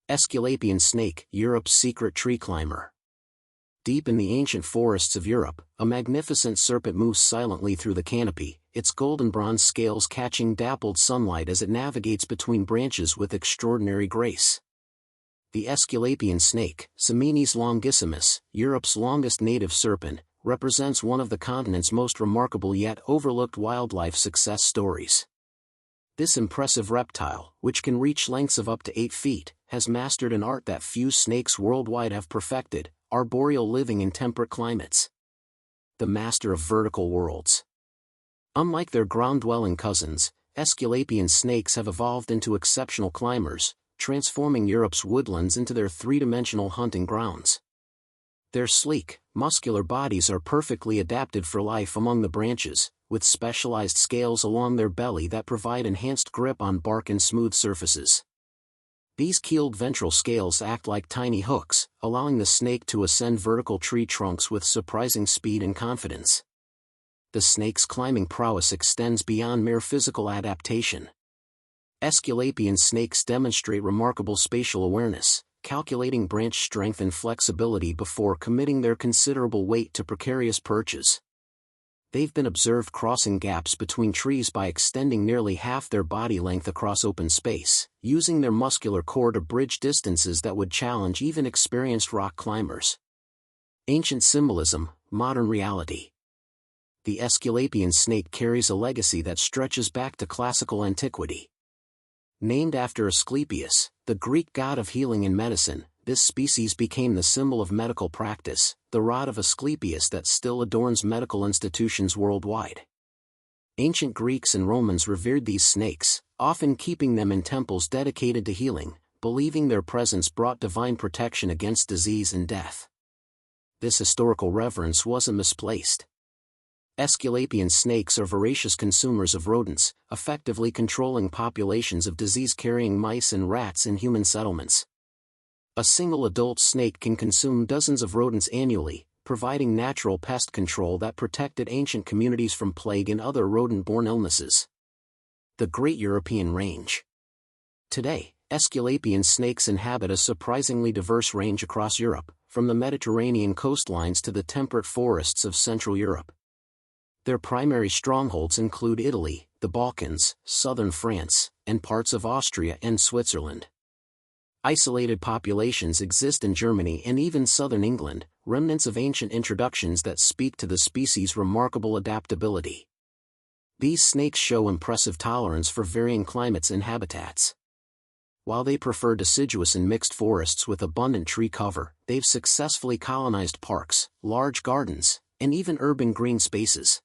Aesculapian snake, Europe's secret tree climber. Deep in the ancient forests of Europe, a magnificent serpent moves silently through the canopy, its golden bronze scales catching dappled sunlight as it navigates between branches with extraordinary grace. The Aesculapian snake, Siminis longissimus, Europe's longest native serpent, represents one of the continent's most remarkable yet overlooked wildlife success stories. This impressive reptile, which can reach lengths of up to 8 feet, has mastered an art that few snakes worldwide have perfected: arboreal living in temperate climates. The master of vertical worlds. Unlike their ground-dwelling cousins, Aesculapian snakes have evolved into exceptional climbers, transforming Europe's woodlands into their three-dimensional hunting grounds. Their sleek, muscular bodies are perfectly adapted for life among the branches, with specialized scales along their belly that provide enhanced grip on bark and smooth surfaces. These keeled ventral scales act like tiny hooks, allowing the snake to ascend vertical tree trunks with surprising speed and confidence. The snake's climbing prowess extends beyond mere physical adaptation. Aesculapian snakes demonstrate remarkable spatial awareness, calculating branch strength and flexibility before committing their considerable weight to precarious perches. They've been observed crossing gaps between trees by extending nearly half their body length across open space, using their muscular core to bridge distances that would challenge even experienced rock climbers. Ancient symbolism, modern reality. The Aesculapian snake carries a legacy that stretches back to classical antiquity. Named after Asclepius, the Greek god of healing and medicine, this species became the symbol of medical practice, the rod of Asclepius that still adorns medical institutions worldwide. Ancient Greeks and Romans revered these snakes, often keeping them in temples dedicated to healing, believing their presence brought divine protection against disease and death. This historical reverence wasn't misplaced. Aesculapian snakes are voracious consumers of rodents, effectively controlling populations of disease-carrying mice and rats in human settlements. A single adult snake can consume dozens of rodents annually, providing natural pest control that protected ancient communities from plague and other rodent-borne illnesses. The Great European Range. Today, Aesculapian snakes inhabit a surprisingly diverse range across Europe, from the Mediterranean coastlines to the temperate forests of Central Europe. Their primary strongholds include Italy, the Balkans, southern France, and parts of Austria and Switzerland. Isolated populations exist in Germany and even southern England, remnants of ancient introductions that speak to the species' remarkable adaptability. These snakes show impressive tolerance for varying climates and habitats. While they prefer deciduous and mixed forests with abundant tree cover, they've successfully colonized parks, large gardens, and even urban green spaces.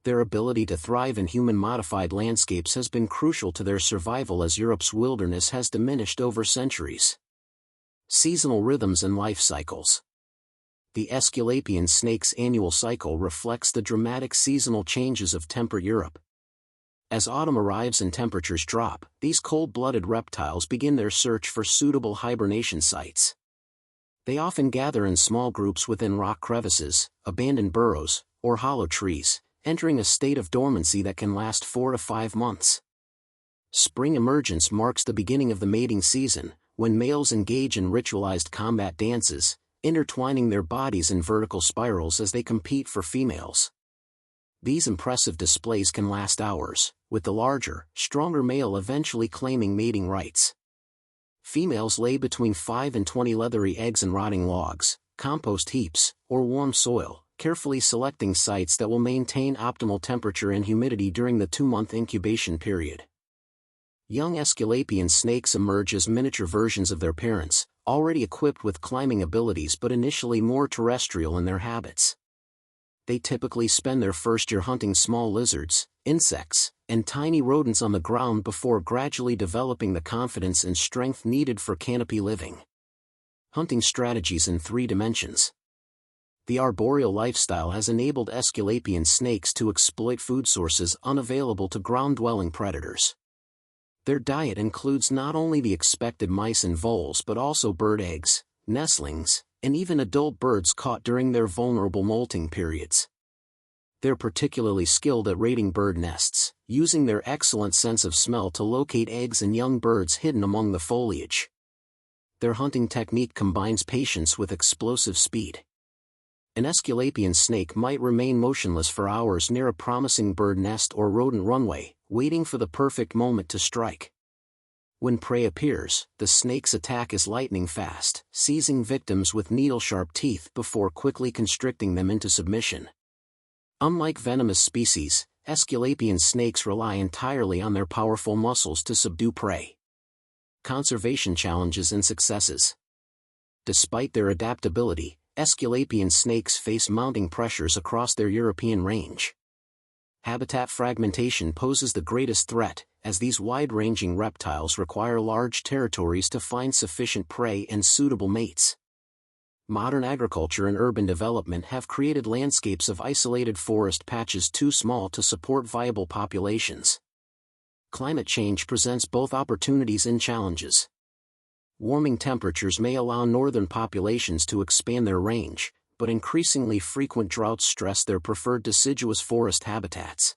Their ability to thrive in human-modified landscapes has been crucial to their survival as Europe's wilderness has diminished over centuries. Seasonal rhythms and life cycles. The Aesculapian snake's annual cycle reflects the dramatic seasonal changes of temperate Europe. As autumn arrives and temperatures drop, these cold-blooded reptiles begin their search for suitable hibernation sites. They often gather in small groups within rock crevices, abandoned burrows, or hollow trees, entering a state of dormancy that can last 4 to 5 months. Spring emergence marks the beginning of the mating season, when males engage in ritualized combat dances, intertwining their bodies in vertical spirals as they compete for females. These impressive displays can last hours, with the larger, stronger male eventually claiming mating rights. Females lay between 5 and 20 leathery eggs in rotting logs, compost heaps, or warm soil, carefully selecting sites that will maintain optimal temperature and humidity during the 2-month incubation period. Young Aesculapian snakes emerge as miniature versions of their parents, already equipped with climbing abilities but initially more terrestrial in their habits. They typically spend their first year hunting small lizards, insects, and tiny rodents on the ground before gradually developing the confidence and strength needed for canopy living. Hunting strategies in 3 dimensions. The arboreal lifestyle has enabled Aesculapian snakes to exploit food sources unavailable to ground-dwelling predators. Their diet includes not only the expected mice and voles but also bird eggs, nestlings, and even adult birds caught during their vulnerable molting periods. They're particularly skilled at raiding bird nests, using their excellent sense of smell to locate eggs and young birds hidden among the foliage. Their hunting technique combines patience with explosive speed. An Aesculapian snake might remain motionless for hours near a promising bird nest or rodent runway, waiting for the perfect moment to strike. When prey appears, the snake's attack is lightning fast, seizing victims with needle-sharp teeth before quickly constricting them into submission. Unlike venomous species, Aesculapian snakes rely entirely on their powerful muscles to subdue prey. Conservation challenges and successes. Despite their adaptability, Aesculapian snakes face mounting pressures across their European range. Habitat fragmentation poses the greatest threat, as these wide-ranging reptiles require large territories to find sufficient prey and suitable mates. Modern agriculture and urban development have created landscapes of isolated forest patches too small to support viable populations. Climate change presents both opportunities and challenges. Warming temperatures may allow northern populations to expand their range, but increasingly frequent droughts stress their preferred deciduous forest habitats.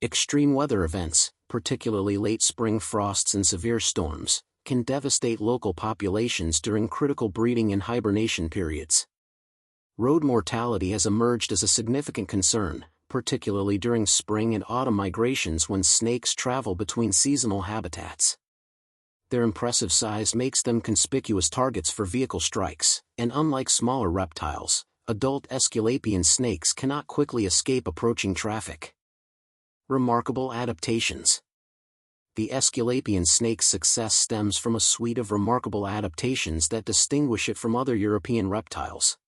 Extreme weather events, particularly late spring frosts and severe storms, can devastate local populations during critical breeding and hibernation periods. Road mortality has emerged as a significant concern, particularly during spring and autumn migrations when snakes travel between seasonal habitats. Their impressive size makes them conspicuous targets for vehicle strikes, and unlike smaller reptiles, adult Aesculapian snakes cannot quickly escape approaching traffic. Remarkable adaptations. The Aesculapian snake's success stems from a suite of remarkable adaptations that distinguish it from other European reptiles.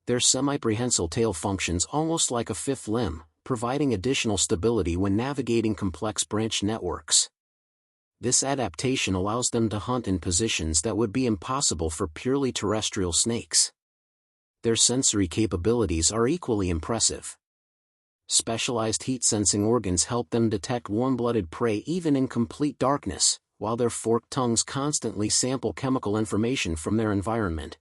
Their semi-prehensile tail functions almost like a fifth limb, providing additional stability when navigating complex branch networks. This adaptation allows them to hunt in positions that would be impossible for purely terrestrial snakes. Their sensory capabilities are equally impressive. Specialized heat-sensing organs help them detect warm-blooded prey even in complete darkness, while their forked tongues constantly sample chemical information from their environment.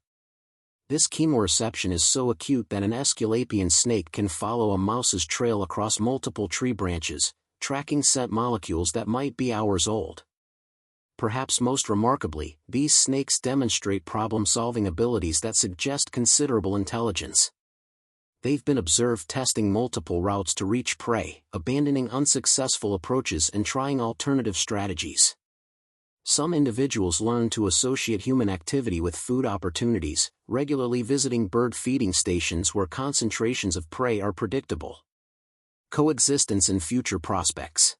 This chemoreception is so acute that an Aesculapian snake can follow a mouse's trail across multiple tree branches, tracking scent molecules that might be hours old. Perhaps most remarkably, these snakes demonstrate problem-solving abilities that suggest considerable intelligence. They've been observed testing multiple routes to reach prey, abandoning unsuccessful approaches and trying alternative strategies. Some individuals learn to associate human activity with food opportunities, regularly visiting bird feeding stations where concentrations of prey are predictable. Coexistence and future prospects.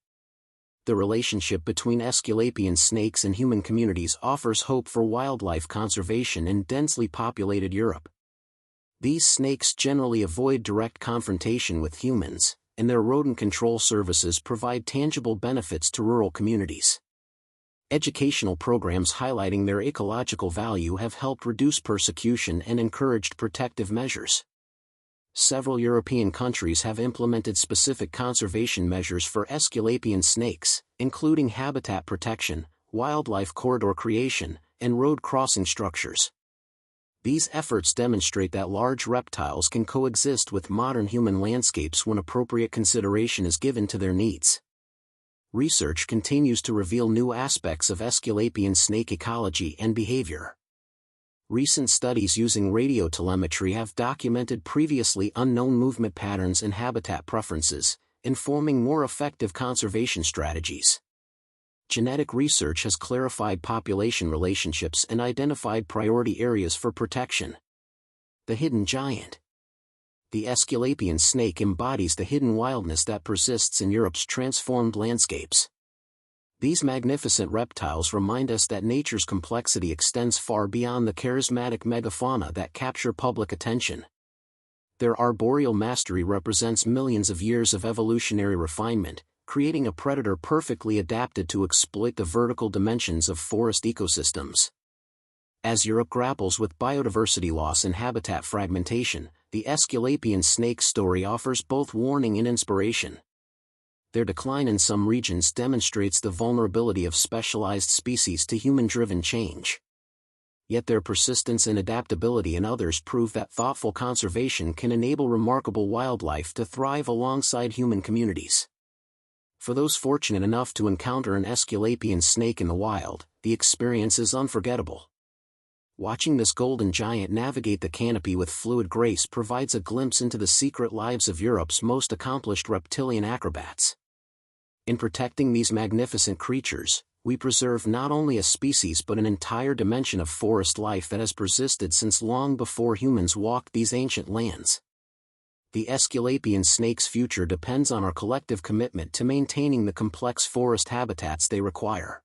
The relationship between Aesculapian snakes and human communities offers hope for wildlife conservation in densely populated Europe. These snakes generally avoid direct confrontation with humans, and their rodent control services provide tangible benefits to rural communities. Educational programs highlighting their ecological value have helped reduce persecution and encouraged protective measures. Several European countries have implemented specific conservation measures for Aesculapian snakes, including habitat protection, wildlife corridor creation, and road crossing structures. These efforts demonstrate that large reptiles can coexist with modern human landscapes when appropriate consideration is given to their needs. Research continues to reveal new aspects of Aesculapian snake ecology and behavior. Recent studies using radiotelemetry have documented previously unknown movement patterns and habitat preferences, informing more effective conservation strategies. Genetic research has clarified population relationships and identified priority areas for protection. The hidden giant. The Aesculapian snake embodies the hidden wildness that persists in Europe's transformed landscapes. These magnificent reptiles remind us that nature's complexity extends far beyond the charismatic megafauna that capture public attention. Their arboreal mastery represents millions of years of evolutionary refinement, creating a predator perfectly adapted to exploit the vertical dimensions of forest ecosystems. As Europe grapples with biodiversity loss and habitat fragmentation, the Aesculapian snake story offers both warning and inspiration. Their decline in some regions demonstrates the vulnerability of specialized species to human-driven change. Yet their persistence and adaptability in others prove that thoughtful conservation can enable remarkable wildlife to thrive alongside human communities. For those fortunate enough to encounter an Aesculapian snake in the wild, the experience is unforgettable. Watching this golden giant navigate the canopy with fluid grace provides a glimpse into the secret lives of Europe's most accomplished reptilian acrobats. In protecting these magnificent creatures, we preserve not only a species but an entire dimension of forest life that has persisted since long before humans walked these ancient lands. The Aesculapian snake's future depends on our collective commitment to maintaining the complex forest habitats they require.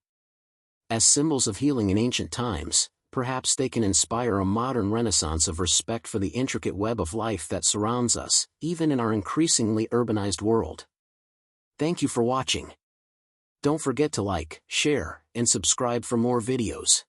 As symbols of healing in ancient times, perhaps they can inspire a modern renaissance of respect for the intricate web of life that surrounds us, even in our increasingly urbanized world. Thank you for watching. Don't forget to like, share, and subscribe for more videos.